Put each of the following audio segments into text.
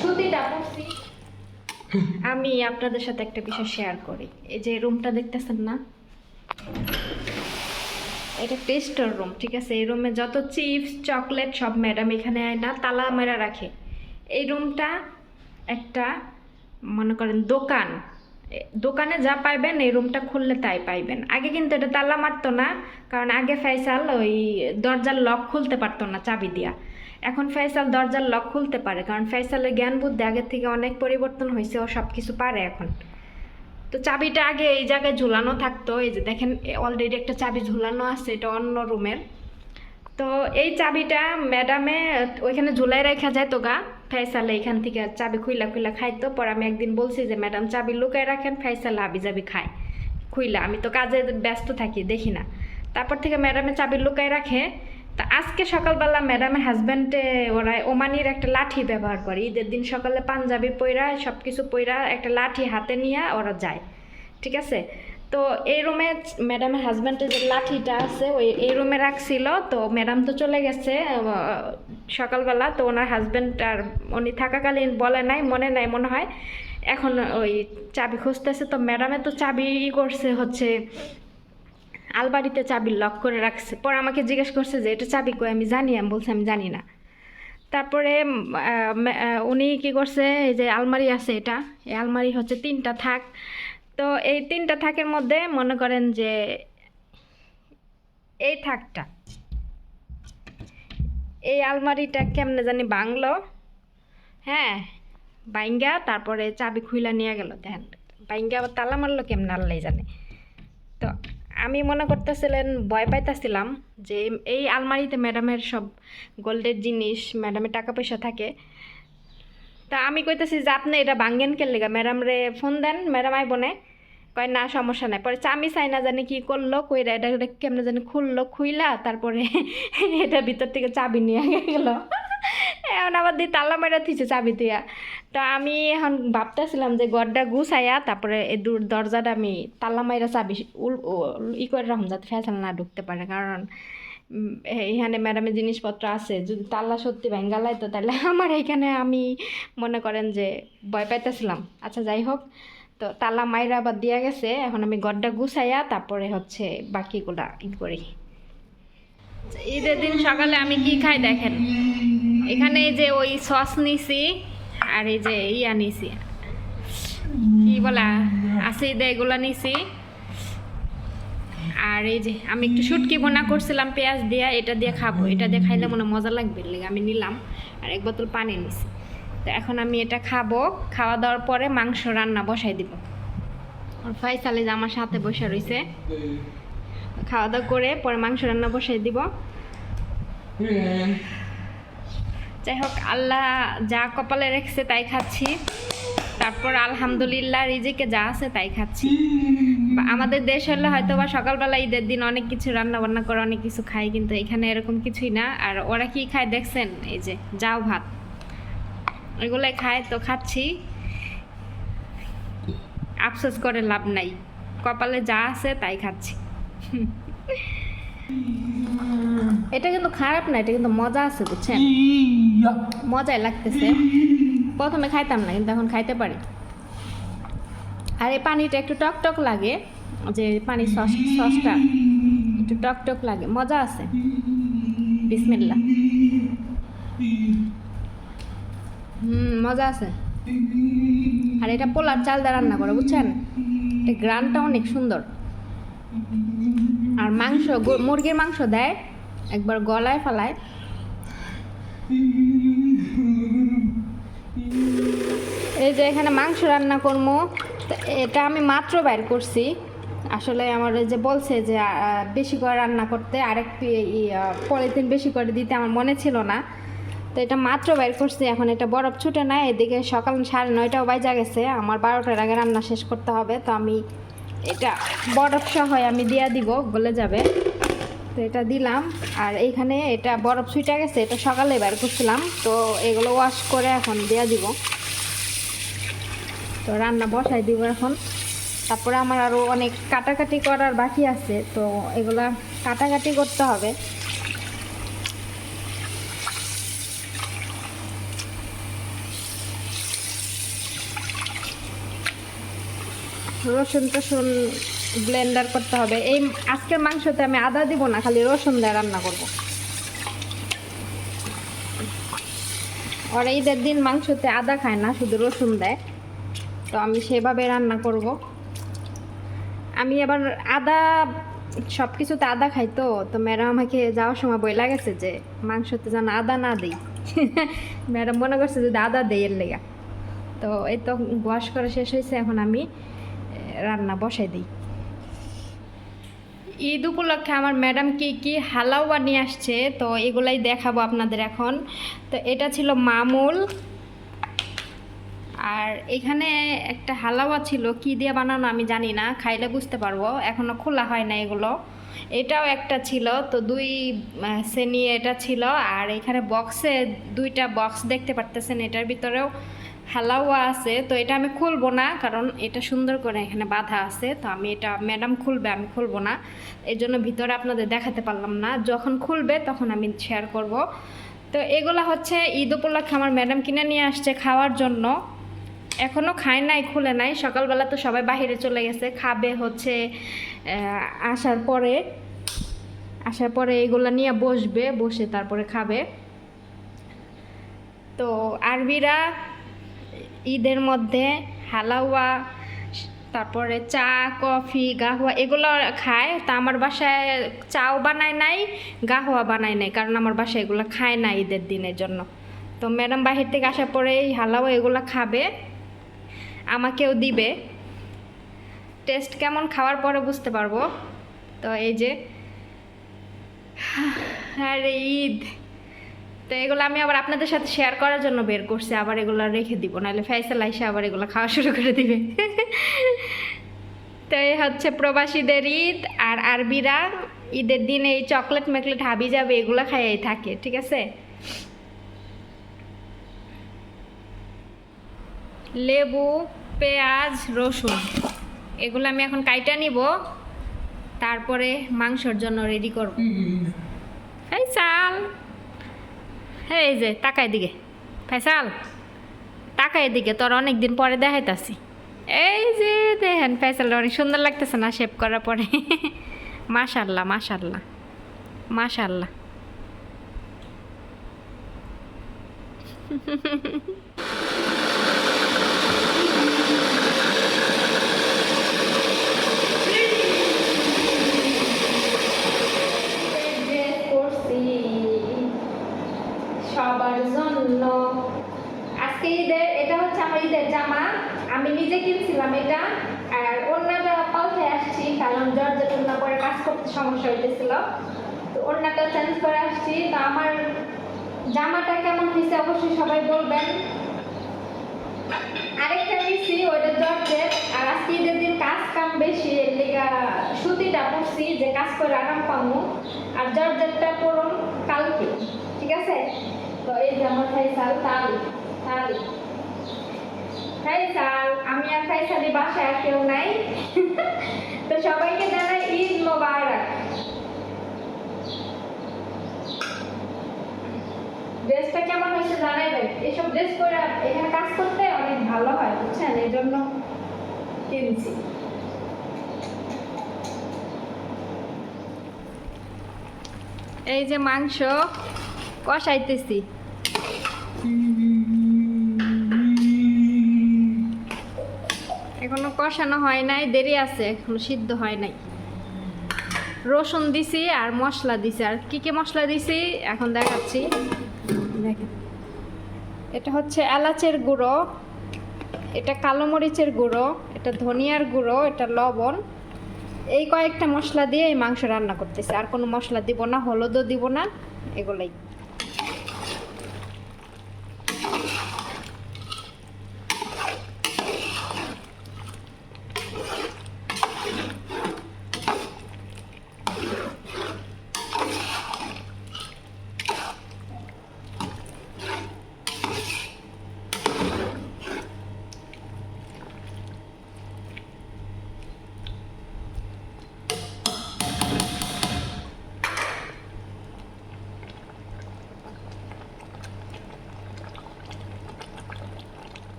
সুতিটা পরছি। আমি আপনাদের সাথে একটা বিষয় শেয়ার করি। এই যে রুমটা দেখতেছেন না, এটা পেস্টোর রুম, ঠিক আছে। এই রুমে যত চিপস চকলেট সব ম্যাডাম এখানে না তালা মেরা রাখে। এই রুমটা একটা মনে করেন দোকান, দোকানে যা পাইবেন এই রুমটা খুললে তাই পাইবেন। আগে কিন্তু এটা তালা মারতো না, কারণ আগে ফয়সাল ওই দরজার লক খুলতে পারতো না চাবি দিয়া। এখন ফয়সাল দরজার লক খুলতে পারে, কারণ ফয়সালের জ্ঞান বুদ্ধি আগের থেকে অনেক পরিবর্তন হয়েছে, ও সব কিছু পারে এখন। তো চাবিটা আগে এই জায়গায় ঝুলানো থাকতো, এই যে দেখেন অলরেডি একটা চাবি ঝুলানো আছে, এটা অন্য রুমের। তো এই চাবিটা ম্যাডামে ওইখানে ঝুলাই রেখা যায় তো গা, ফয়সালে এখান থেকে চাবি খুইলা খুইলা খাইতো। পর আমি একদিন বলছি যে ম্যাডাম চাবি লুকাই রাখেন, ফয়সাল হাবি জাবি খায় খুইলা, আমি তো কাজে ব্যস্ত থাকি দেখি না। তারপর থেকে ম্যাডামে চাবি লুকাই রাখে। তা আজকে সকালবেলা ম্যাডামের হাজব্যান্ডে ওরা ওমানির একটা লাঠি ব্যবহার করে, ঈদের দিন সকালে পাঞ্জাবি পইরা সব কিছু পইরা একটা লাঠি হাতে নিয়ে ওরা যায়, ঠিক আছে। তো এই রুমে ম্যাডামের হাজব্যান্ডের যে লাঠিটা আছে ওই এই রুমে রাখছিল। তো ম্যাডাম তো চলে গেছে সকালবেলা, তো ওনার হাজব্যান্ড আর উনি থাকাকালীন বলে নাই, মনে নাই মনে হয়। এখন ওই চাবি খুঁজতেছে, তো ম্যাডামে তো চাবি করছে হচ্ছে আলমারিতে চাবি লক করে রাখছে। পরে আমাকে জিজ্ঞেস করছে যে এটা চাবি কই, আমি জানি, আমি বলছি আমি জানি না। তারপরে উনি কি করছে, এই যে আলমারি আছে, এটা এই আলমারি হচ্ছে 3টা থাক। তো এই 3টা থাকের মধ্যে মনে করেন যে এই থাকটা, এই আলমারিটা কেমনে জানি ভাঙলো, হ্যাঁ বাইঙ্গা, তারপরে চাবি খুইলা নিয়ে গেল। দেখেন বাইঙ্গা আবার তালা মারলো কেমনে আল্লাহ জানে। তো আমি মনে করতেছিলেন, ভয় পাইতেছিলাম যে এই আলমারিতে ম্যাডামের সব গোল্ডের জিনিস, ম্যাডামের টাকা পয়সা থাকে। তা আমি কইতেছি যে আপনি এটা ভাঙ্গেন কে লেগা, ম্যাডাম রে ফোন দেন, ম্যাডাম আইব না। কয় না সমস্যা নাই। পরে আমি চাই না জানি কি করলো, কইরা এটা কেমনে জানি খুললো, খুইলা তারপরে এটা ভিতর থেকে চাবি নিয়ে গেল। এখন আবার দিয়ে তালা মারা থিছে চাবি দিয়া। তো আমি এখন ভাবতেছিলাম যে গড়টা গুছাইয়া তারপরে এই দরজাটা আমি তালা মাইরা চাবি ই করে রাখুন, যাতে ফেসাল না ঢুকতে পারে। কারণ এইখানে ম্যাডামের জিনিসপত্র আছে, যদি তালা সত্যি ভেঙ্গালাই তো তাহলে আমার এইখানে আমি মনে করেন যে ভয় পাইতেছিলাম। আচ্ছা যাই হোক, তো তালা মাইরা আবার দিয়া গেছে। এখন আমি গড়টা গুছাইয়া তারপরে হচ্ছে বাকিগুলা ই করি। ঈদের দিন সকালে আমি কি খাই দেখেন, এখানে এই যে ওই সস নিছি, আর এই যে ইয়া নিছি, কি বলা আছে এগুলা নিছি। আর এই যে আমি একটু শুটকি বোনা করছিলাম পেঁয়াজ দিয়া, এটা দিয়ে খাবো, এটা দিয়ে খাইলে মনে মজা লাগবে লেগে আমি নিলাম। আর 1 বোতল পানি নিছি। তো এখন আমি এটা খাবো, খাওয়া দাওয়ার পরে মাংস রান্না বসাই দিব। আর ফয়সাল যে আমার সাথে বসে রয়েছে, খাওয়া দাওয়া করে পরে মাংস রান্না বসাই দিব। যাই হোক, আল্লাহ যা কপালে রেখেছে তাই খাচ্ছি। তারপর আলহামদুলিল্লাহ রিজিকে যা আছে তাই খাচ্ছি। আমাদের দেশ হলে হয়তো বা সকালবেলা ঈদের দিন অনেক কিছু রান্না বান্না করে অনেক কিছু খাই, কিন্তু এখানে এরকম কিছুই না। আর ওরা কি খায় দেখছেন, এই যে যাও ভাত, এগুলোই খায়। তো খাচ্ছি, আফসোস করে লাভ নাই, কপালে যা আছে তাই খাচ্ছি। এটা কিন্তু খারাপ না, এটা কিন্তু মজা আছে বুঝছেন, মজাই লাগতেছে। প্রথমে খাইতাম না, কিন্তু এখন খাইতে পারি। আর এই পানিটা একটু টক টক লাগে, যে পানির সসটা একটু টক টক লাগে, মজা আছে। বিসমিল্লাহ। মজা আছে। আর এটা পোলার চাল দিয়ে রান্না করে বুঝছেন, এটা গ্রানটা অনেক সুন্দর। আর মাংস, মুরগির মাংস দেয় একবার গলায় ফালায়। এই যে এখানে মাংস রান্না করবো, এটা আমি মাত্র বাইর করছি। আসলে আমার যে বলছে যে বেশি করে রান্না করতে, আরেক পলিথিন বেশি করে দিতে আমার মনে ছিল না। তো এটা মাত্র বাইর করছি, এখন এটা বরফ ছুটে না। এদিকে সকাল 9:30 বাজে গেছে, আমার 12টার আগে রান্না শেষ করতে হবে। তো আমি এটা বরফ সহ আমি দিয়া দিব, গলে যাবে। তো এটা দিলাম। আর এইখানে এটা বরফ ছুটে গেছে, এটা সকালে বের করছিলাম। তো এগুলো ওয়াশ করে এখন দেয়া দিব। তো রান্না বসাই দিব এখন। তারপরে আমার আরও অনেক কাটাকাটি করার বাকি আছে, তো এগুলা কাটাকাটি করতে হবে। রসুন টসুন ব্লেন্ডার করতে হবে। এই আজকের মাংসতে আমি আদা দিব না, খালি রসুন দিয়ে রান্না করব। আর ঈদের দিন মাংসতে আদা খায় না, শুধু রসুন দেয়, তো আমি সেভাবে রান্না করব। আমি আবার আদা সব কিছুতে আদা খাই, তো ম্যাডাম আমাকে যাওয়ার সময় বই লাগেছে যে মাংসতে যেন আদা না দিই। ম্যাডাম মনে করছে যদি আদা দেই এর লেগা। তো এই তো ওয়াশ করা শেষ হয়েছে, এখন আমি রান্না বসাই দিই। ঈদ উপলক্ষে আমার ম্যাডাম কি হালাওয়া নিয়ে আসছে, তো এগুলাই দেখাবো আপনাদের এখন। তো এটা ছিল মামুল, আর এখানে একটা হালাওয়া ছিল, কি দিয়ে বানানো আমি জানি না, খাইলে বুঝতে পারবো, এখনও খোলা হয় না এগুলো। এটাও একটা ছিল, তো 2 শ্রেণী এটা ছিল। আর এখানে বক্সে 2টা বক্স দেখতে পারতেছেন, এটার ভিতরেও হালাওয়া আছে। তো এটা আমি খুলবো না, কারণ এটা সুন্দর করে এখানে বাঁধা আছে, তো আমি এটা ম্যাডাম খুলবে, আমি খুলবো না, এই জন্য ভিতরে আপনাদের দেখাতে পারলাম না। যখন খুলবে তখন আমি শেয়ার করব। তো এগুলা হচ্ছে ঈদ উপলক্ষে আমার ম্যাডাম কিনে নিয়ে আসছে খাওয়ার জন্য। এখনও খায় নাই, খুলে নাই, সকালবেলা তো সবাই বাইরে চলে গেছে, খাবে হচ্ছে আসার পরে এগুলা নিয়ে বসবে, বসে তারপরে খাবে। তো আরবিরা ঈদের মধ্যে হালাওয়া, তারপরে চা, কফি, গাহওয়া এগুলো খায়। তা আমার বাসায় চাও বানায় নাই, গাহওয়া বানায় নাই, কারণ আমার বাসায় এগুলো খায় না ঈদের দিনের জন্য। তো ম্যাডাম বাহির থেকে আসার পরে এই হালাওয়া এগুলো খাবে, আমাকেও দিবে। টেস্ট কেমন খাওয়ার পরে বুঝতে পারবো। তো এই যে, আরে ঈদ, তো এগুলো আমি আবার আপনাদের সাথে শেয়ার করার জন্য বের করছি, আবার এগুলো রেখে দিব, নাহলে ফয়সাল আইসা আবার এগুলো খাওয়া শুরু করে দিবে। তো এই হচ্ছে প্রবাসীদের ঈদ। আর আরবিরা ঈদের দিন এই চকলেট মেকলেট হাবি যাবে এগুলো খাইয়াই থাকে, ঠিক আছে। লেবু, পেঁয়াজ, রসুন এগুলো আমি এখন কাইটা নিব, তারপরে মাংসর জন্য রেডি করব। ফয়সাল, এই যে তাকাই দিকে, ফয়সাল তাকাই দিকে, তোর অনেক দিন পরে দেখাইতাছি। এই যে দেখেন ফয়সাল অনেক সুন্দর লাগতেছে না শেভ করার পরে? মাশাল্লাহ মাশাল্লাহ মাশাল্লাহ। সবার জন্য আজকে ঈদের, এটা হচ্ছে আমার ঈদের জামা, আমি নিজে কিনছিলাম এটা। আর ওড়নাটা পাল্টে আসছি, কারণ জর্জেট ওড়না পরে কাজ করতে সমস্যা হইতেছিল, তো ওড়নাটা চেঞ্জ করে আসছি। তো আমার জামাটা কেমন হয়েছে অবশ্যই সবাই বলবেন। আরেকটা নিচ্ছি, ওইটা জর্জেট। আর আজকে ঈদের দিন কাজ কাম বেশি, এর লিগা সুতিটা পরছি যে কাজ করে আরাম পাবো, আর জর্জেটটা পরুন কালকে, ঠিক আছে। তো এই যে আমার ফয়সাল, ফয়সাল, আমি আর ফয়সালি বাসায় আর কেউ নাই। তো সবাইকে জানাই ঈদ মোবারক। ড্রেসটা কেমন হয়েছে জানাইবেন, এসব ড্রেস করে এখানে কাজ করতে অনেক ভালো হয়, বুঝছেন, এই জন্য কিনছি। এই যে মাংস কষাইতেছি, এখনো কষানো হয় নাই, দেরি আছে, এখনো সিদ্ধ হয় নাই। রসুন দিছি আর মশলা দিছি, আর কি কি মশলা দিছি এখন দেখাচ্ছি, দেখেন। এটা হচ্ছে এলাচের গুঁড়ো, এটা কালো মরিচের গুঁড়ো, এটা ধনিয়ার গুঁড়ো, এটা লবণ, এই কয়েকটা মশলা দিয়ে এই মাংস রান্না করতেছি, আর কোনো মশলা দিব না, হলুদও দিব না, এগুলাই।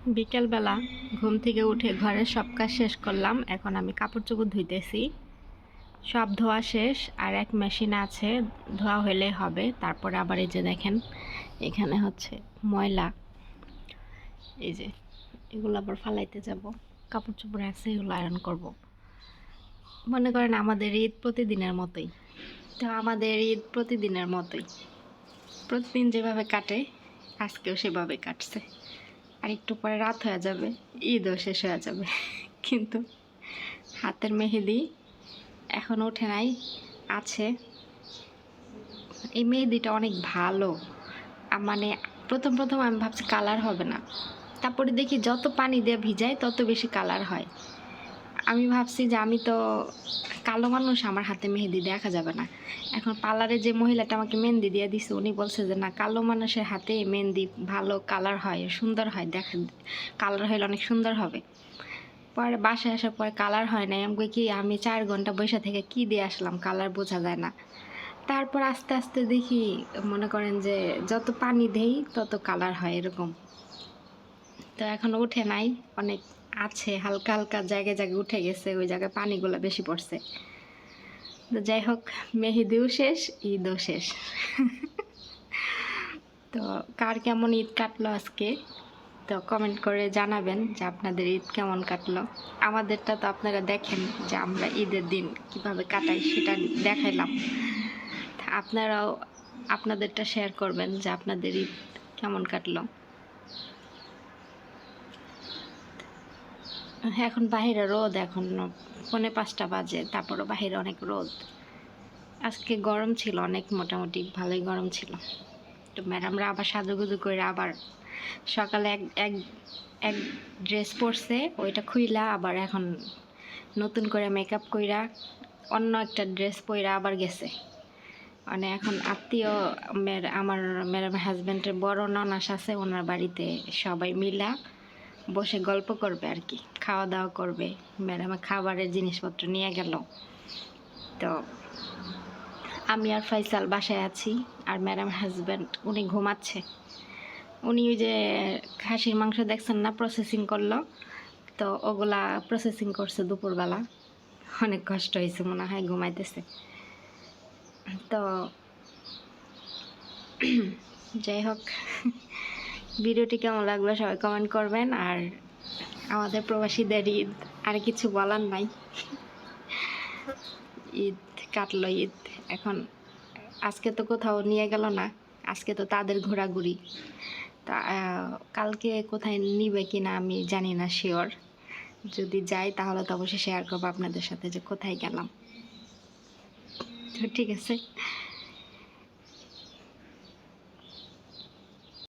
বিকেলবেলা ঘুম থেকে উঠে ঘরের সব কাজ শেষ করলাম। এখন আমি কাপড় চোপড় ধুইতেছি। সব ধোয়া শেষ, আর এক মেশিন আছে, ধোয়া হলেই হবে। তারপরে আবার এই যে দেখেন এখানে হচ্ছে ময়লা, এই যে এগুলো আবার ফালাইতে যাব। কাপড় চোপড় আছে, এগুলো আয়রন করব। মনে করেন আমাদের ঈদ প্রতিদিনের মতোই। তো আমাদের ঈদ প্রতিদিনের মতোই, প্রতিদিন যেভাবে কাটে আজকেও সেভাবে কাটছে। আর একটু পরে রাত হয়ে যাবে, ঈদও শেষ হয়ে যাবে। কিন্তু হাতের মেহেদি এখন ওঠে নাই, আছে। এই মেহেদিটা অনেক ভালো। মানে প্রথম প্রথম আমি ভাবছি কালার হবে না, তারপরে দেখি যত পানি দিয়ে ভিজাই তত বেশি কালার হয়। আমি ভাবছি যে আমি তো কালো মানুষ, আমার হাতে মেহেদি দেখা যাবে না। এখন পার্লারে যে মহিলাটা আমাকে মেহেন্দি দিয়ে দিছে, উনি বলছে যে না, কালো মানুষের হাতে মেহেন্দি ভালো কালার হয়, সুন্দর হয়, দেখা কালার হলে অনেক সুন্দর হবে। পরে বাসায় আসার পরে কালার হয় নাই। আমি কি, আমি 4 ঘন্টা বসে থেকে কি দিয়ে আসলাম, কালার বোঝা যায় না। তারপর আস্তে আস্তে দেখি, মনে করেন যে যত পানি দেই তত কালার হয় এরকম। তো এখন উঠে নাই, অনেক আছে, হালকা হালকা জায়গায় জায়গায় উঠে গেছে, ওই জায়গায় পানিগুলো বেশি পড়ছে। তো যাই হোক, মেহেদিও শেষ, ঈদও শেষ। তো কার কেমন ঈদ কাটলো আজকে, তো কমেন্ট করে জানাবেন যে আপনাদের ঈদ কেমন কাটলো। আমাদেরটা তো আপনারা দেখেন যে আমরা ঈদের দিন কিভাবে কাটাই, সেটা দেখাইলাম। আপনারাও আপনাদেরটা শেয়ার করবেন যে আপনাদের ঈদ কেমন কাটলো। এখন বাহিরে রোদ, এখন 4:45 বাজে, তারপরও বাহিরে অনেক রোদ। আজকে গরম ছিল অনেক, মোটামুটি ভালোই গরম ছিল। তো ম্যাডামরা আবার সাজুগুজু করে আবার সকালে এক এক এক ড্রেস পরছে, ওইটা খুইলা আবার এখন নতুন করে মেকআপ কইরা অন্য একটা ড্রেস পইরা আবার গেছে। মানে এখন আত্মীয়, আমার ম্যাডাম হাজব্যান্ডের বড় ননাস আছে, ওনার বাড়িতে সবাই মিলা বসে গল্প করবে আর কি, খাওয়া দাওয়া করবে। ম্যাডামে খাবারের জিনিসপত্র নিয়ে গেল। তো আমি আর ফাইসাল বাসায় আছি, আর ম্যাডাম হাজব্যান্ড উনি ঘুমাচ্ছে। উনি ওই যে খাসির মাংস দেখছেন না, প্রসেসিং করলো, তো ওগুলা প্রসেসিং করছে দুপুরবেলা। অনেক কষ্ট হয়েছে, মনে হয় ঘুমাইতেছে। তো যাই হোক, ভিডিওটি কেমন লাগলো সবাই কমেন্ট করবেন। আর আমাদের প্রবাসীদের ঈদ, আর কিছু বলার নাই। ঈদ কাটলো, ঈদ এখন আজকে তো কোথাও নিয়ে গেল না, আজকে তো তাদের ঘোরাঘুরি। তা কালকে কোথায় নিবে কিনা আমি জানি না শিওর। যদি যাই তাহলে তো অবশ্যই শেয়ার করবো আপনাদের সাথে যে কোথায় গেলাম। তো ঠিক আছে।